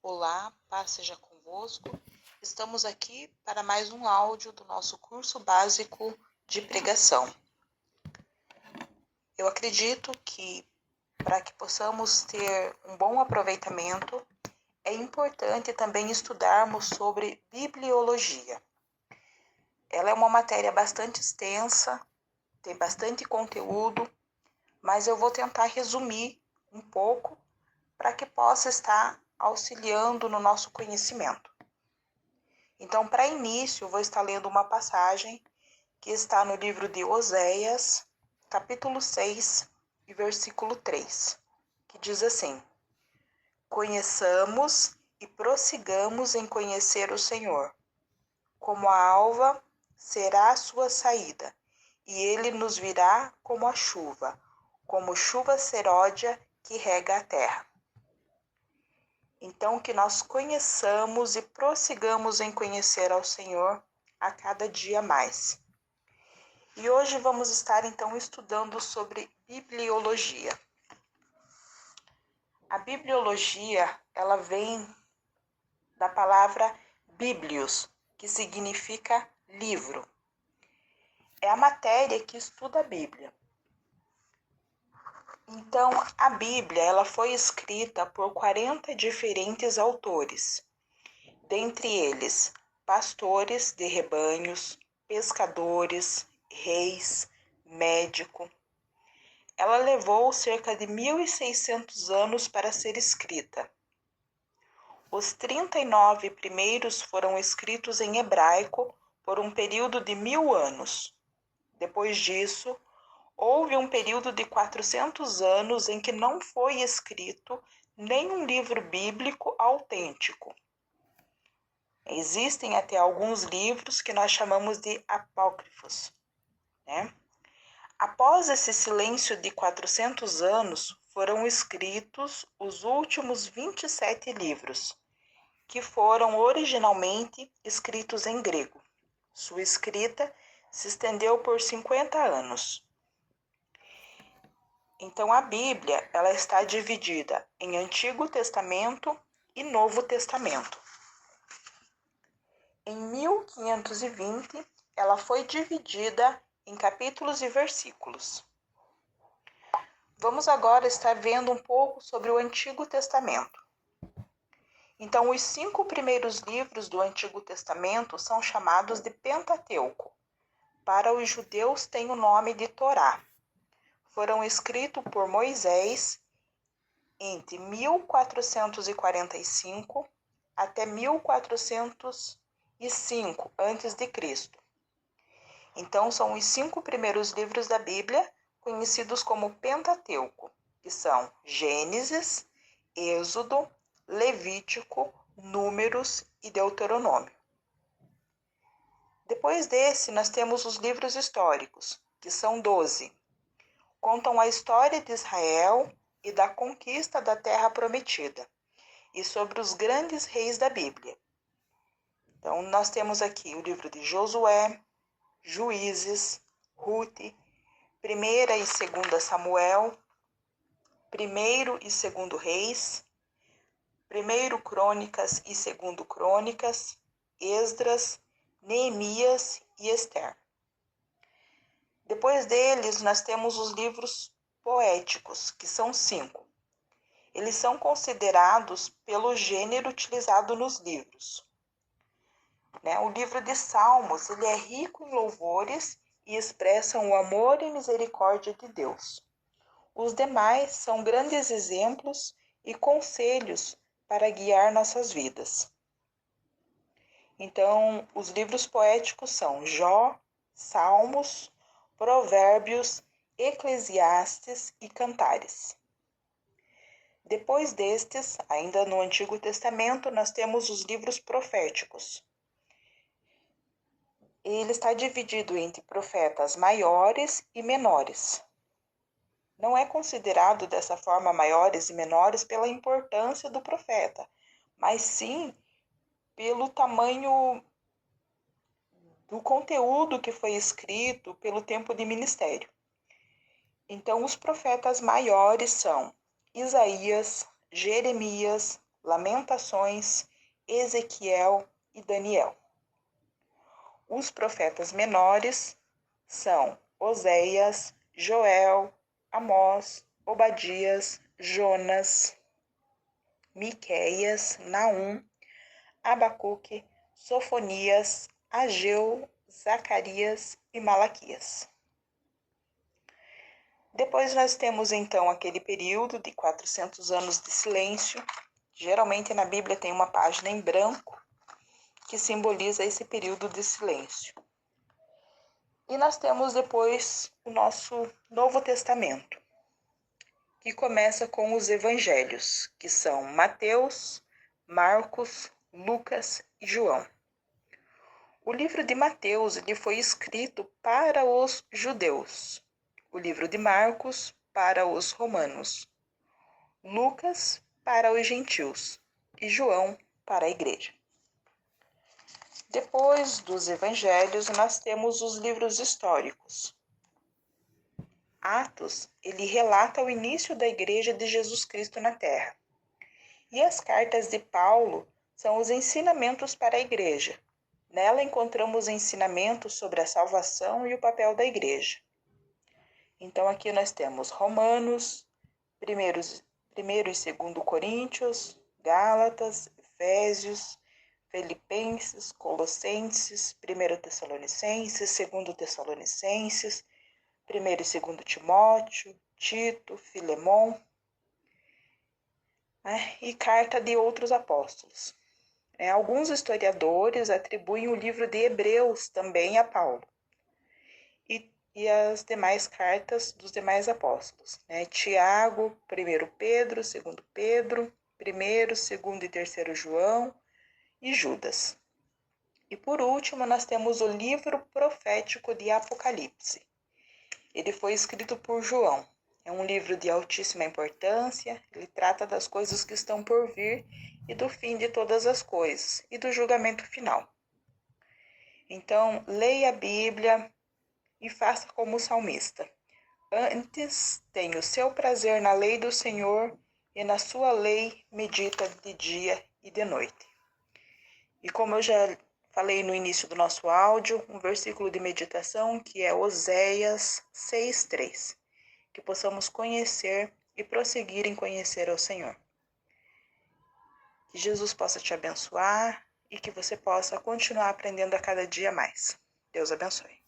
Olá, paz seja convosco. Estamos aqui para mais um áudio do nosso curso básico de pregação. Eu acredito que para que possamos ter um bom aproveitamento, é importante também estudarmos sobre bibliologia. Ela é uma matéria bastante extensa, tem bastante conteúdo, mas eu vou tentar resumir um pouco para que possa estar auxiliando no nosso conhecimento. Então, para início, eu vou estar lendo uma passagem que está no livro de Oséias, capítulo 6, e versículo 3, que diz assim: Conheçamos e prossigamos em conhecer o Senhor. Como a alva será a sua saída, e ele nos virá como a chuva, como chuva seródia que rega a terra. Então, que nós conheçamos e prossigamos em conhecer ao Senhor a cada dia mais. E hoje vamos estar, então, estudando sobre bibliologia. A bibliologia, ela vem da palavra biblios, que significa livro. É a matéria que estuda a Bíblia. Então, a Bíblia, ela foi escrita por 40 diferentes autores. Dentre eles, pastores de rebanhos, pescadores, reis, médico. Ela levou cerca de 1.600 anos para ser escrita. Os 39 primeiros foram escritos em hebraico por um período de 1.000 anos. Depois disso, houve um período de 400 anos em que não foi escrito nenhum livro bíblico autêntico. Existem até alguns livros que nós chamamos de apócrifos, né? Após esse silêncio de 400 anos, foram escritos os últimos 27 livros, que foram originalmente escritos em grego. Sua escrita se estendeu por 50 anos. Então, a Bíblia, ela está dividida em Antigo Testamento e Novo Testamento. Em 1520, ela foi dividida em capítulos e versículos. Vamos agora estar vendo um pouco sobre o Antigo Testamento. Então, os 5 primeiros livros do Antigo Testamento são chamados de Pentateuco. Para os judeus, tem o nome de Torá. Foram escritos por Moisés entre 1445 até 1405 a.C. Então, são os 5 primeiros livros da Bíblia, conhecidos como Pentateuco, que são Gênesis, Êxodo, Levítico, Números e Deuteronômio. Depois desse, nós temos os livros históricos, que são 12. Contam a história de Israel e da conquista da Terra Prometida, e sobre os grandes reis da Bíblia. Então, nós temos aqui o livro de Josué, Juízes, Ruth, 1ª e 2ª Samuel, 1º e 2º Reis, 1º Crônicas e 2º Crônicas, Esdras, Neemias e Ester. Depois deles, nós temos os livros poéticos, que são 5. Eles são considerados pelo gênero utilizado nos livros. O livro de Salmos, ele é rico em louvores e expressam o amor e misericórdia de Deus. Os demais são grandes exemplos e conselhos para guiar nossas vidas. Então, os livros poéticos são Jó, Salmos, Provérbios, Eclesiastes e Cantares. Depois destes, ainda no Antigo Testamento, nós temos os livros proféticos. Ele está dividido entre profetas maiores e menores. Não é considerado dessa forma maiores e menores pela importância do profeta, mas sim pelo tamanho do conteúdo que foi escrito, pelo tempo de ministério. Então, os profetas maiores são Isaías, Jeremias, Lamentações, Ezequiel e Daniel. Os profetas menores são Oséias, Joel, Amós, Obadias, Jonas, Miqueias, Naum, Abacuque, Sofonias, Ageu, Zacarias e Malaquias. Depois nós temos então aquele período de 400 anos de silêncio. Geralmente na Bíblia tem uma página em branco que simboliza esse período de silêncio. E nós temos depois o nosso Novo Testamento, que começa com os evangelhos, que são Mateus, Marcos, Lucas e João. O livro de Mateus ele foi escrito para os judeus, o livro de Marcos para os romanos, Lucas para os gentios e João para a igreja. Depois dos evangelhos, nós temos os livros históricos. Atos, ele relata o início da igreja de Jesus Cristo na terra. E as cartas de Paulo são os ensinamentos para a igreja. Nela encontramos ensinamentos sobre a salvação e o papel da igreja. Então aqui nós temos Romanos, 1 e 2 Coríntios, Gálatas, Efésios, Filipenses, Colossenses, 1 Tessalonicenses, 2 Tessalonicenses, 1 e 2 Timóteo, Tito, Filemon, e carta de outros apóstolos. Alguns historiadores atribuem o livro de Hebreus também a Paulo e as demais cartas dos demais apóstolos. Tiago, 1 Pedro, 2 Pedro, 1, 2 e 3 João e Judas. E por último, nós temos o livro profético de Apocalipse. Ele foi escrito por João. É um livro de altíssima importância, ele trata das coisas que estão por vir e do fim de todas as coisas e do julgamento final. Então, leia a Bíblia e faça como o salmista. Antes tenha o seu prazer na lei do Senhor e na sua lei medita de dia e de noite. E como eu já falei no início do nosso áudio, um versículo de meditação que é Oséias 6:3. Que possamos conhecer e prosseguir em conhecer ao Senhor. Que Jesus possa te abençoar e que você possa continuar aprendendo a cada dia mais. Deus abençoe.